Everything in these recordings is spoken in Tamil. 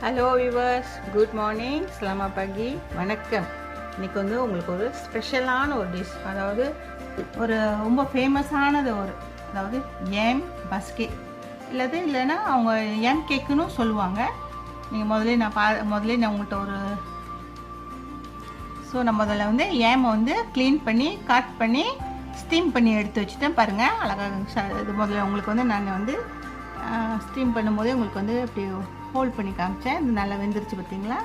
Hello viewers, good morning, selamat pagi, வணக்கம். இன்றைக்கி வந்து உங்களுக்கு ஒரு ஸ்பெஷலான ஒரு டிஷ், அதாவது ஒரு ரொம்ப ஃபேமஸானது அதாவது YAM பாஸ்கெட் இல்லைன்னா அவங்க YAM கேக்குன்னு சொல்லுவாங்க. நீங்கள் முதல்ல நான் உங்கள்கிட்ட நான் முதல்ல வந்து YAM வந்து க்ளீன் பண்ணி கட் பண்ணி ஸ்டீம் பண்ணி எடுத்து வச்சுட்டேன். பாருங்கள் அழகாக இது முதல்ல உங்களுக்கு வந்து நான் வந்து ஸ்டீம் பண்ணும்போதே உங்களுக்கு வந்து அப்படி ஹோல்ட் பண்ணி காமிச்சேன். இது நல்லா வெந்துருச்சு பார்த்தீங்களா?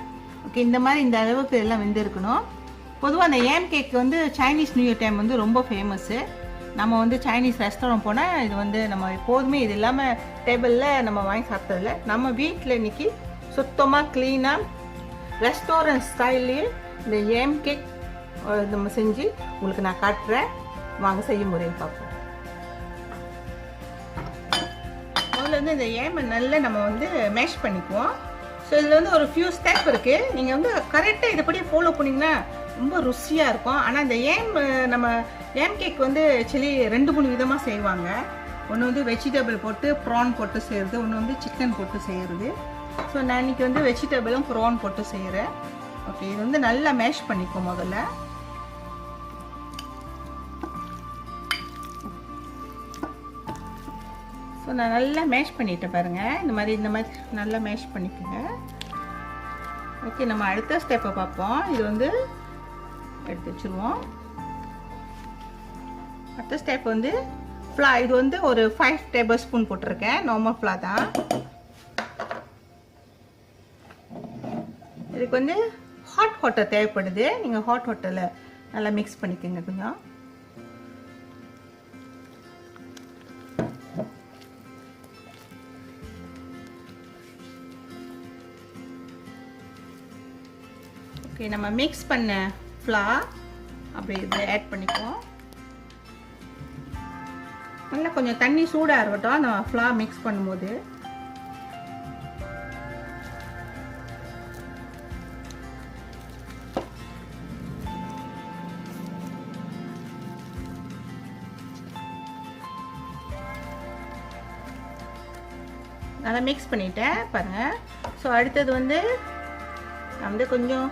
ஓகே, இந்த மாதிரி இந்த அளவுக்கு எல்லாம் வெந்திருக்கணும். பொதுவாக அந்த YAM கேக் வந்து சைனீஸ் நியூ இயர் டைம் வந்து ரொம்ப ஃபேமஸ்ஸு. நம்ம வந்து சைனீஸ் ரெஸ்டாரண்ட் போனால் இது வந்து நம்ம எப்போதுமே இது இல்லாமல் டேபிளில் நம்ம வாங்கி சாப்பிட்டதில்ல. நம்ம வீட்டில் இன்றைக்கி சுத்தமாக க்ளீனாக ரெஸ்டாரண்ட் ஸ்டைல்லையே இந்த YAM கேக் நம்ம செஞ்சு உங்களுக்கு நான் காட்டுறேன். வாங்க செய்ய முறையை பார்ப்போம். முதல்ல வந்து இந்த YAM நல்லா நம்ம வந்து மேஷ் பண்ணிக்குவோம். ஸோ இதில் வந்து ஒரு ஃபியூ ஸ்டெப் இருக்குது. நீங்கள் வந்து கரெக்டாக இதைப்படி ஃபாலோ பண்ணிங்கன்னா ரொம்ப ருசியாக இருக்கும். ஆனால் இந்த YAM கேக் வந்து ஆக்சுவலி 2-3 விதமாக செய்வாங்க. ஒன்று வந்து வெஜிடபிள் போட்டு ப்ரான் போட்டு செய்கிறது, ஒன்று வந்து சிக்கன் போட்டு செய்கிறது. ஸோ நான் இன்றைக்கி வந்து வெஜிடபிளும் ப்ரான் போட்டு செய்கிறேன். ஓகே, இது வந்து நல்லா மேஷ் பண்ணிக்குவோம் முதல்ல. ஸோ நான் நல்லா மேஷ் பண்ணிட்டேன் பாருங்கள். இந்த மாதிரி நல்லா மேஷ் பண்ணிக்கோங்க. ஓகே, நம்ம அடுத்த ஸ்டெப்பை பார்ப்போம். இது வந்து எடுத்து வச்சுருவோம். அடுத்த ஸ்டெப் வந்து ஃப்ளா. இது வந்து ஒரு 5 டேபிள் ஸ்பூன் போட்டிருக்கேன். நார்மல் ஃப்ளா தான். இதுக்கு வந்து ஹாட் வாட்டர் தேவைப்படுது. நீங்கள் ஹாட் வாட்டரில் நல்லா மிக்ஸ் பண்ணிக்கோங்க கொஞ்சம். ஓகே, நம்ம மிக்ஸ் பண்ண ஃப்ளார் அப்படி இதில் ஆட் பண்ணிக்குவோம். நல்லா கொஞ்சம் தண்ணி சூடாக இருக்கட்டும் நம்ம ஃப்ளார் மிக்ஸ் பண்ணும்போது. நல்லா மிக்ஸ் பண்ணிட்டேன் பாருங்கள். ஸோ அடுத்தது வந்து நான் வந்து கொஞ்சம்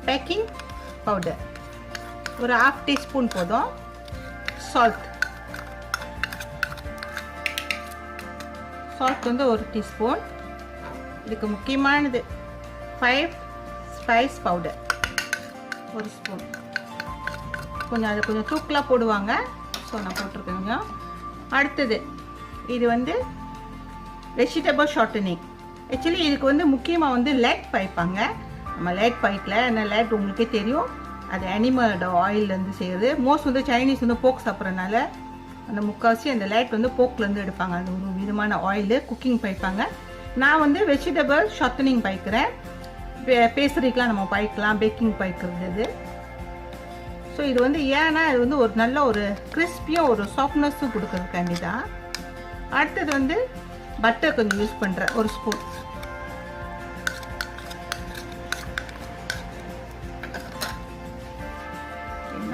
பேக்கிங் பவுடர் ஒரு 1/2 டீஸ்பூன் போதும். சால்ட் வந்து 1 டீஸ்பூன். இதுக்கு முக்கியமானது 5 ஸ்பைஸ் பவுடர் 1 ஸ்பூன். அது கொஞ்சம் தூக்கலாக போடுவாங்க. ஸோ நான் போட்டிருக்கேன் கொஞ்சம். அடுத்தது இது வந்து வெஜிடபிள் ஷார்ட்டனிங். ஆக்சுவலி இதுக்கு வந்து முக்கியமாக வந்து லேட் பாய்ப்பாங்க. நம்ம லேட் பாய்க்கல, ஏன்னா லேட் உங்களுக்கே தெரியும், அது அனிமலோட ஆயிலேருந்து செய்கிறது. மோஸ்ட் வந்து சைனீஸ் வந்து போக் சாப்பிட்றதுனால அந்த முக்கால்வாசி அந்த லேட் வந்து போக்லேருந்து எடுப்பாங்க. அது ஒரு விதமான ஆயிலு குக்கிங் பாய்ப்பாங்க. நான் வந்து வெஜிடபிள் ஷார்ட்டனிங் பாய்க்கிறேன். பேஸ்ட்ரிக்கெலாம் நம்ம பாய்க்கலாம், பேக்கிங் பாய்க்கிறது இது. ஸோ இது வந்து ஏன்னா இது வந்து ஒரு நல்ல ஒரு கிறிஸ்பியும் ஒரு சாஃப்ட்னஸும் கொடுக்குறதுக்காண்டி தான். அடுத்தது வந்து பட்டர் கொஞ்சம் யூஸ் பண்ணுறேன், 1 ஸ்பூன்.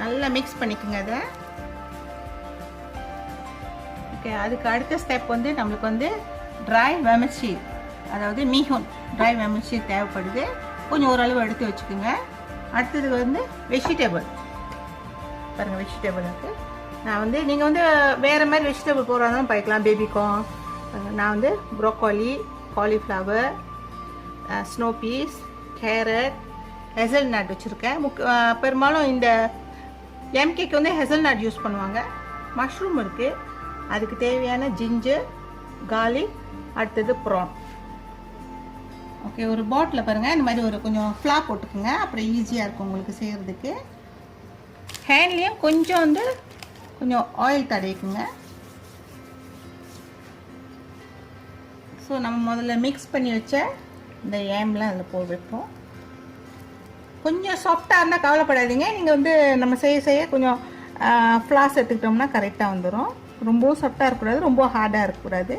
நல்லா மிக்ஸ் பண்ணிக்கோங்க அதை. ஓகே, அதுக்கு அடுத்த ஸ்டெப் வந்து நம்மளுக்கு வந்து ட்ரை வெமசி, அதாவது மீஹோன் ட்ரை வெமசி தேவைப்படுது. கொஞ்சம் ஓரளவு எடுத்து வச்சுக்கோங்க. அடுத்தது வந்து வெஜிடபிள் பாருங்கள். வெஜிடபிள் இருக்குது. நான் வந்து நீங்கள் வந்து வேறு மாதிரி வெஜிடபிள் போடுறாலும் பாய்க்கலாம். பேபிகார்ன், நான் வந்து broccoli, cauliflower, snow peas, carrot, hazelnut வச்சுருக்கேன். பெரும்பாலும் இந்த YAM கேக் வந்து ஹெசல்நட் யூஸ் பண்ணுவாங்க. மஷ்ரூம் இருக்குது. அதுக்கு தேவையான ஜிஞ்சர், கார்லிக், அடுத்தது ப்ரான். ஓகே, ஒரு பாட்டில் பாருங்கள் இந்த மாதிரி ஒரு கொஞ்சம் ஃப்ளார் போட்டுக்குங்க. அப்புறம் ஈஸியாக இருக்கும் உங்களுக்கு செய்கிறதுக்கு. ஹேண்ட்லேயும் கொஞ்சம் ஆயில் தடவிக்குங்க. ஸோ நம்ம முதல்ல மிக்ஸ் பண்ணி வச்ச இந்த YAMலாம் அதில் போய் வைப்போம். கொஞ்சம் சாஃப்டாக இருந்தால் கவலைப்படாதீங்க. நீங்கள் வந்து நம்ம செய்ய கொஞ்சம் ஃப்ளாஸ் எடுத்துக்கிட்டோம்னா கரெக்டாக வந்துடும். ரொம்பவும் சாஃப்டாக இருக்கக்கூடாது, ரொம்ப ஹார்டாக இருக்கக்கூடாது.